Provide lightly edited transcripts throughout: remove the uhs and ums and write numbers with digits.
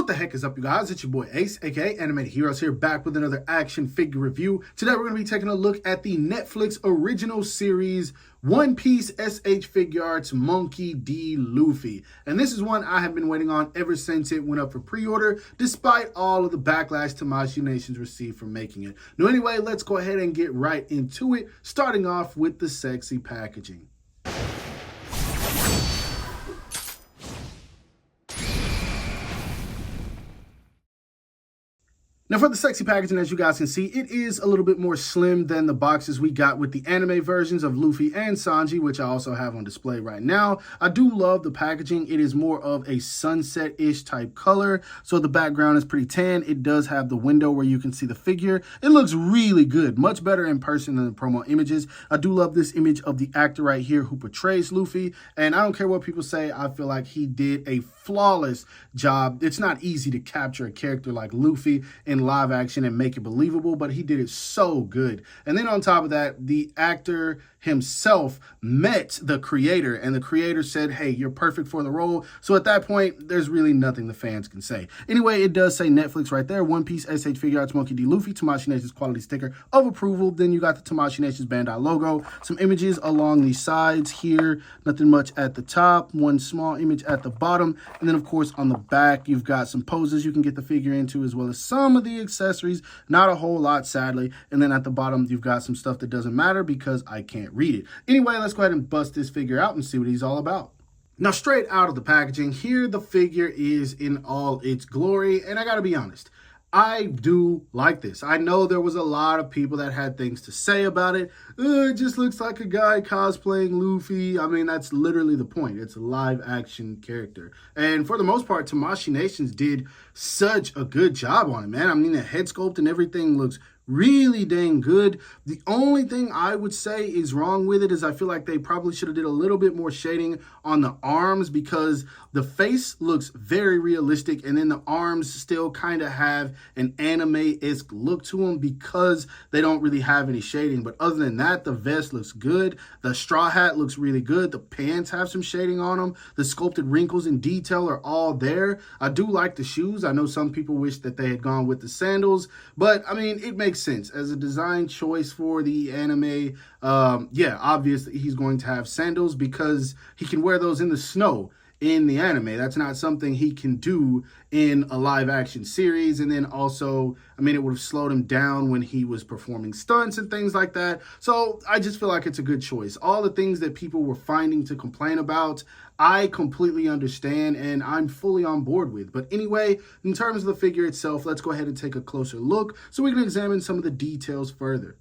What the heck is up, you guys? It's your boy Ace, aka Animated Heroes, here back with another action figure review. Today we're going to be taking a look at the Netflix original series One Piece SH Figuarts Monkey D. Luffy. And this is one I have been waiting on ever since it went up for pre-order, despite all of the backlash Tamashii Nations received for making it. Now anyway, let's go ahead and get right into it, starting off with the sexy packaging. Now for the sexy packaging, as you guys can see, it is a little bit more slim than the boxes we got with the anime versions of Luffy and Sanji, which I also have on display right now. I do love the packaging. It is more of a sunset-ish type color, so the background is pretty tan. It does have the window where you can see the figure. It looks really good, much better in person than the promo images. I do love this image of the actor right here who portrays Luffy, and I don't care what people say, I feel like he did a flawless job. It's not easy to capture a character like Luffy in live action and make it believable, but he did it so good. And then on top of that, the actor himself met the creator, and the creator said, hey, you're perfect for the role. So at that point, there's really nothing the fans can say. Anyway, it does say Netflix right there. One Piece SH Figuarts Monkey D. Luffy, Tamashii Nations quality sticker of approval. Then you got the Tamashii Nations Bandai logo, some images along the sides here, nothing much at the top, one small image at the bottom, and then of course on the back you've got some poses you can get the figure into, as well as some of the accessories, not a whole lot sadly. And then at the bottom you've got some stuff that doesn't matter because I can't read it. Anyway, let's go ahead and bust this figure out and see what he's all about. Now, straight out of the packaging, here the figure is in all its glory, and I gotta be honest, I do like this. I know there was a lot of people that had things to say about it. It just looks like a guy cosplaying Luffy. I mean, that's literally the point. It's a live action character. And for the most part, Tamashii Nations did such a good job on it, man. I mean, the head sculpt and everything looks really dang good. The only thing I would say is wrong with it is I feel like they probably should have did a little bit more shading on the arms, because the face looks very realistic and then the arms still kind of have an anime-esque look to them because they don't really have any shading. But other than that, the vest looks good. The straw hat looks really good. The pants have some shading on them. The sculpted wrinkles and detail are all there. I do like the shoes. I know some people wish that they had gone with the sandals, but I mean, it makes sense as a design choice for the anime. Yeah, obviously he's going to have sandals because he can wear those in the snow in the anime. That's not something he can do in a live action series. And then also, I mean, it would have slowed him down when he was performing stunts and things like that. So I just feel like it's a good choice. All the things that people were finding to complain about, I completely understand and I'm fully on board with. But anyway, in terms of the figure itself, let's go ahead and take a closer look so we can examine some of the details further.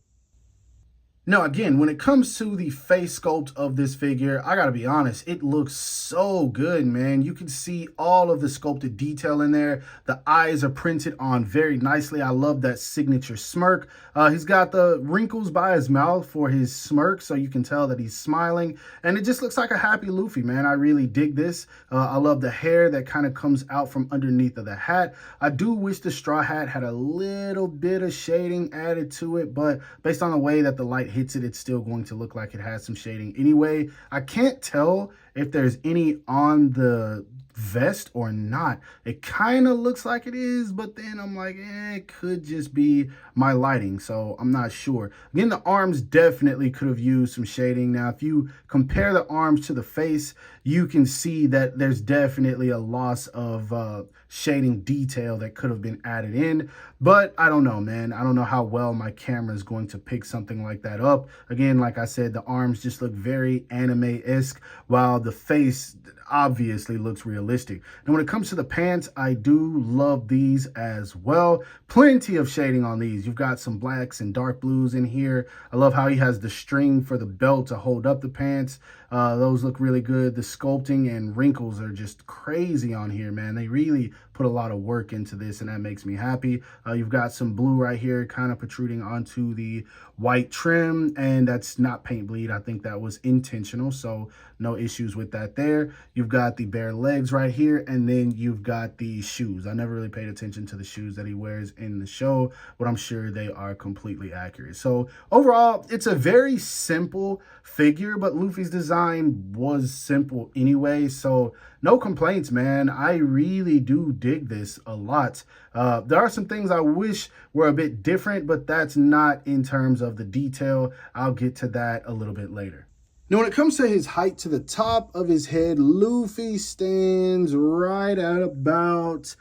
Now, again, when it comes to the face sculpt of this figure, I gotta be honest, it looks so good, man. You can see all of the sculpted detail in there. The eyes are printed on very nicely. I love that signature smirk. He's got the wrinkles by his mouth for his smirk, so you can tell that he's smiling. And it just looks like a happy Luffy, man. I really dig this. I love the hair that kind of comes out from underneath of the hat. I do wish the straw hat had a little bit of shading added to it, but based on the way that the light hits it, it's still going to look like it has some shading anyway. I can't tell if there's any on the vest or not. It kind of looks like it is, but then I'm like, it could just be my lighting, so I'm not sure. Again, the arms definitely could have used some shading. Now, if you compare the arms to the face, you can see that there's definitely a loss of shading detail that could have been added in, but I don't know, man. I don't know how well my camera is going to pick something like that up. Again, like I said, the arms just look very anime-esque, while the face obviously looks realistic. And when it comes to the pants, I do love these as well. Plenty of shading on these. You've got some blacks and dark blues in here. I love how he has the string for the belt to hold up the pants. Those look really good. The sculpting and wrinkles are just crazy on here, man. They really put a lot of work into this, and that makes me happy. You've got some blue right here kind of protruding onto the white trim, and that's not paint bleed. I think that was intentional, so no issues with that there. You've got the bare legs right here, and then you've got the shoes. I never really paid attention to the shoes that he wears in the show, but I'm sure they are completely accurate. So overall, it's a very simple figure, but Luffy's design was simple anyway, so no complaints, man. I really do dig this a lot. There are some things I wish were a bit different, but that's not in terms of the detail. I'll get to that a little bit later. Now, when it comes to his height to the top of his head, Luffy stands right at about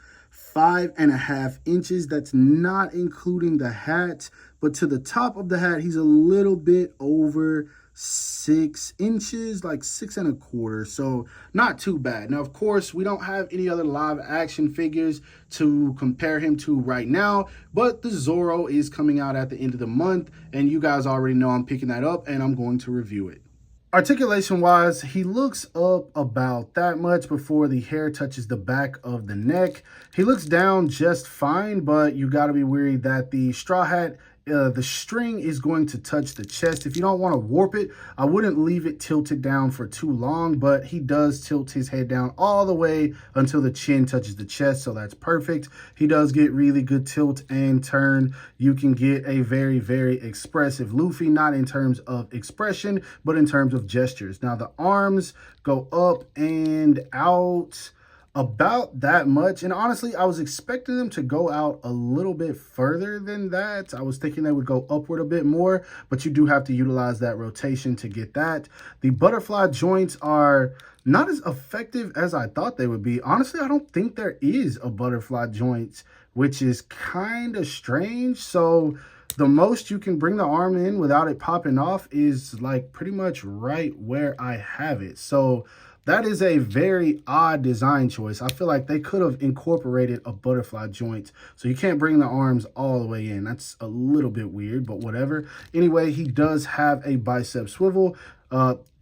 5.5 inches. That's not including the hat, but to the top of the hat, he's a little bit over 6 inches, like 6.25, so not too bad. Now, of course, we don't have any other live action figures to compare him to right now, but the Zoro is coming out at the end of the month, and you guys already know I'm picking that up, and I'm going to review it. Articulation wise, he looks up about that much before the hair touches the back of the neck. He looks down just fine, but you got to be worried that the straw hat, the string is going to touch the chest. If you don't want to warp it, I wouldn't leave it tilted down for too long, but he does tilt his head down all the way until the chin touches the chest, so that's perfect. He does get really good tilt and turn. You can get a very, very expressive Luffy, not in terms of expression, but in terms of gestures. Now, the arms go up and out about that much, and honestly, I was expecting them to go out a little bit further than that. I was thinking they would go upward a bit more, but you do have to utilize that rotation to get that. The butterfly joints are not as effective as I thought they would be. Honestly, I don't think there is a butterfly joint, which is kind of strange. So the most you can bring the arm in without it popping off is like pretty much right where I have it. So that is a very odd design choice. I feel like they could have incorporated a butterfly joint, so you can't bring the arms all the way in. That's a little bit weird, but whatever. Anyway, he does have a bicep swivel.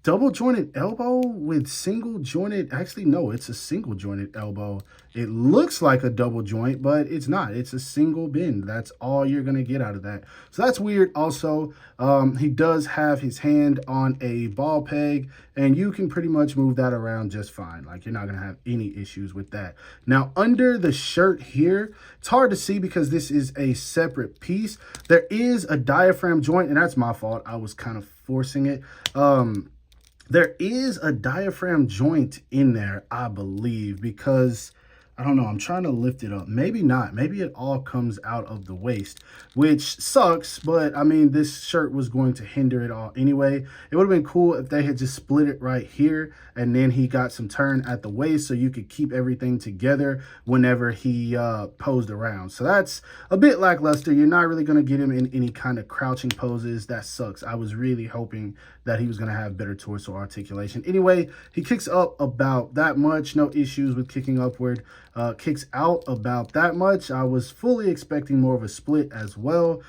Double jointed elbow with single jointed, actually no, it's a single jointed elbow. It looks like a double joint, but it's not. It's a single bend. That's all you're gonna get out of that. So that's weird. Also, he does have his hand on a ball peg, and you can pretty much move that around just fine. Like, you're not gonna have any issues with that. Now, under the shirt here, it's hard to see because this is a separate piece. There is a diaphragm joint, and that's my fault. I was kind of forcing it. There is a diaphragm joint in there, I believe, because I don't know, I'm trying to lift it up. Maybe not. Maybe it all comes out of the waist, which sucks, but I mean, this shirt was going to hinder it all anyway. It would have been cool if they had just split it right here, and then he got some turn at the waist so you could keep everything together whenever he posed around. So that's a bit lackluster. You're not really going to get him in any kind of crouching poses. That sucks. I was really hoping that he was going to have better torso articulation. Anyway, he kicks up about that much. No issues with kicking upward. Kicks out about that much. I was fully expecting more of a split as well.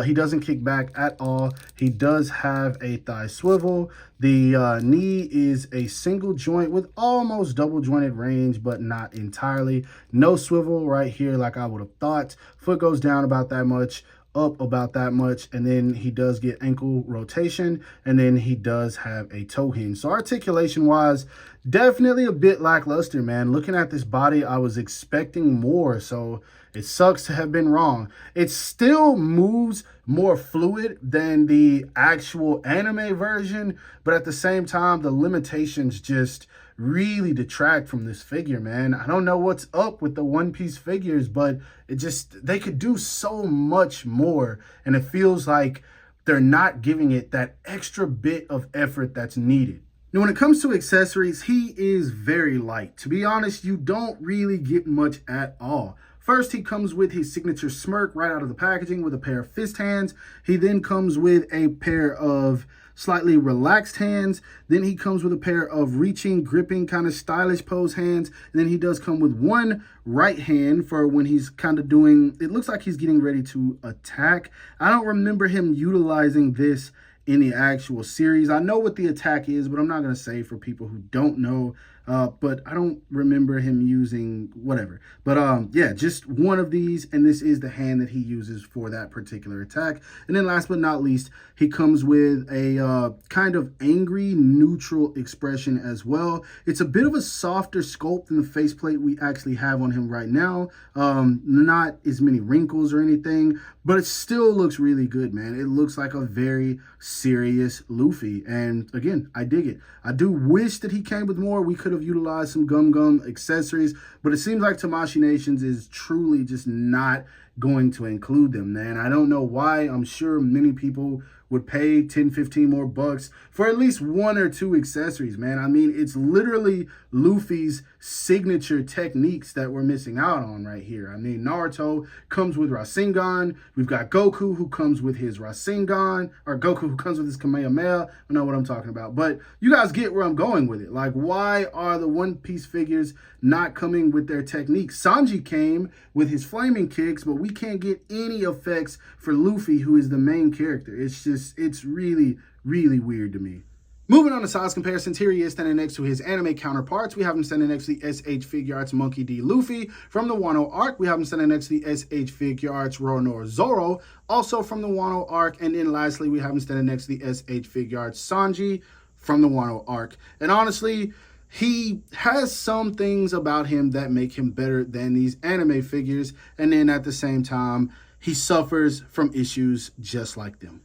He doesn't kick back at all. He does have a thigh swivel. The knee is a single joint with almost double jointed range, but not entirely. No swivel right here like I would have thought. Foot goes down about that much, up about that much, and then he does get ankle rotation, and then he does have a toe hinge. So articulation wise, definitely a bit lackluster, man. Looking at this body, I was expecting more, so it sucks to have been wrong. It still moves more fluid than the actual anime version, but at the same time, the limitations just really detract from this figure, man. I don't know what's up with the One Piece figures, but they could do so much more, and it feels like they're not giving it that extra bit of effort that's needed. Now, when it comes to accessories, he is very light. To be honest, you don't really get much at all. First, he comes with his signature smirk right out of the packaging with a pair of fist hands. He then comes with a pair of slightly relaxed hands. Then he comes with a pair of reaching, gripping, kind of stylish pose hands. And then he does come with one right hand for when he's kind of doing, it looks like he's getting ready to attack. I don't remember him utilizing this in the actual series. I know what the attack is, but I'm not going to say for people who don't know. but I don't remember him using whatever. But yeah, just one of these, and this is the hand that he uses for that particular attack. And then last but not least, he comes with a kind of angry, neutral expression as well. It's a bit of a softer sculpt than the faceplate we actually have on him right now. Not as many wrinkles or anything, but it still looks really good, man. It looks like a very serious Luffy. And again, I dig it. I do wish that he came with more. We could have utilized some Gum accessories, but it seems like Tamashii Nations is truly just not going to include them, man. I don't know why. I'm sure many people would pay 10, 15 more bucks for at least one or two accessories, man. I mean, it's literally Luffy's signature techniques that we're missing out on right here. I mean, Naruto comes with Rasengan. We've got Goku who comes with his Rasengan, or Goku who comes with his Kamehameha. I know what I'm talking about, but you guys get where I'm going with it. Like, why are the One Piece figures not coming with their techniques? Sanji came with his flaming kicks, but we can't get any effects for Luffy, who is the main character. It's really, really weird to me. Moving on to size comparisons, here he is standing next to his anime counterparts. We have him standing next to the SH Figuarts Monkey D. Luffy. From the Wano arc, we have him standing next to the SH Figuarts Roronoa Zoro, also from the Wano arc. And then lastly, we have him standing next to the SH Figuarts Sanji from the Wano arc. And honestly, he has some things about him that make him better than these anime figures. And then at the same time, he suffers from issues just like them.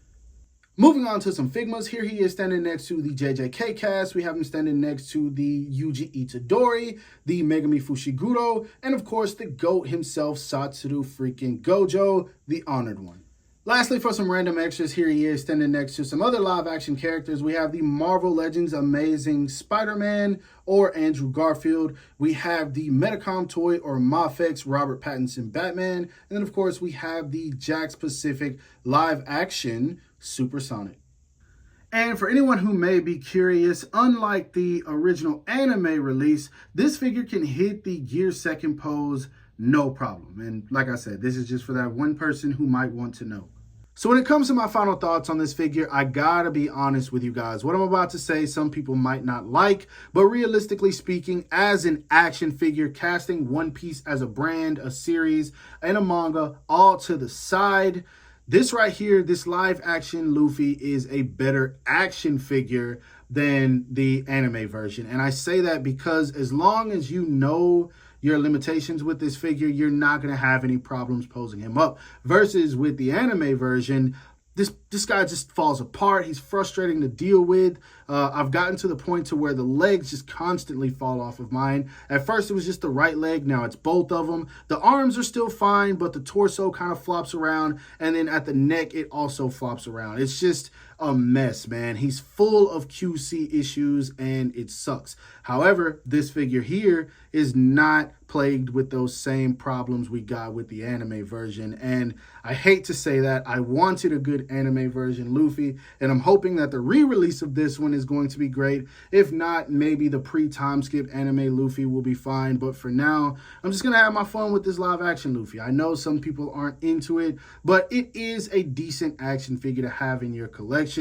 Moving on to some Figmas, here he is standing next to the JJK cast. We have him standing next to the Yuji Itadori, the Megami Fushiguro, and of course the GOAT himself, Satoru freaking Gojo, the Honored One. Lastly, for some random extras, here he is standing next to some other live-action characters. We have the Marvel Legends Amazing Spider-Man or Andrew Garfield. We have the Metacom toy or Mafex Robert Pattinson Batman. And then, of course, we have the Jakks Pacific live-action Supersonic. And for anyone who may be curious, unlike the original anime release, this figure can hit the Gear Second pose no problem. And like I said, this is just for that one person who might want to know. So when it comes to my final thoughts on this figure, I gotta be honest with you guys. What I'm about to say, some people might not like, but realistically speaking, as an action figure, casting One Piece as a brand, a series, and a manga all to the side, this right here, this live action Luffy is a better action figure than the anime version. And I say that because as long as you know your limitations with this figure, you're not going to have any problems posing him up. Versus with the anime version, this guy just falls apart. He's frustrating to deal with. I've gotten to the point to where the legs just constantly fall off of mine. At first, it was just the right leg. Now it's both of them. The arms are still fine, but the torso kind of flops around. And then at the neck, it also flops around. It's just a mess, man. He's full of QC issues, and it sucks. However, this figure here is not plagued with those same problems we got with the anime version. And I hate to say that. I wanted a good anime version Luffy, and I'm hoping that the re-release of this one is going to be great. If not, maybe the pre-time skip anime Luffy will be fine. But for now, I'm just going to have my fun with this live action Luffy. I know some people aren't into it, but it is a decent action figure to have in your collection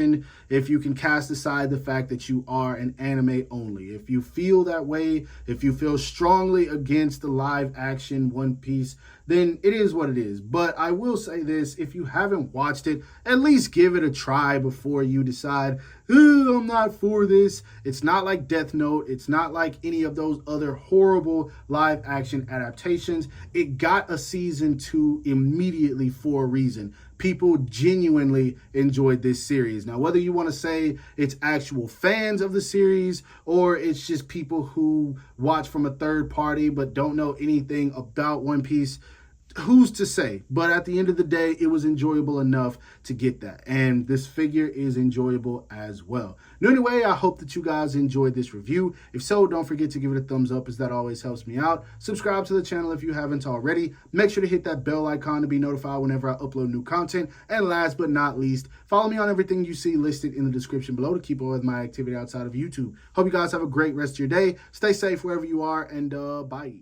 if you can cast aside the fact that you are an anime only. If you feel that way, if you feel strongly against the live action One Piece, then it is what it is. But I will say this, if you haven't watched it, at least give it a try before you decide, I'm not for this. It's not like Death Note. It's not like any of those other horrible live action adaptations. It got a season 2 immediately for a reason. People genuinely enjoyed this series. Now, whether you want to say it's actual fans of the series or it's just people who watch from a third party but don't know anything about One Piece, who's to say? But at the end of the day, it was enjoyable enough to get that. And this figure is enjoyable as well. Now, anyway, I hope that you guys enjoyed this review. If so, don't forget to give it a thumbs up, as that always helps me out. Subscribe to the channel if you haven't already. Make sure to hit that bell icon to be notified whenever I upload new content. And last but not least, follow me on everything you see listed in the description below to keep up with my activity outside of YouTube. Hope you guys have a great rest of your day. Stay safe wherever you are, and bye.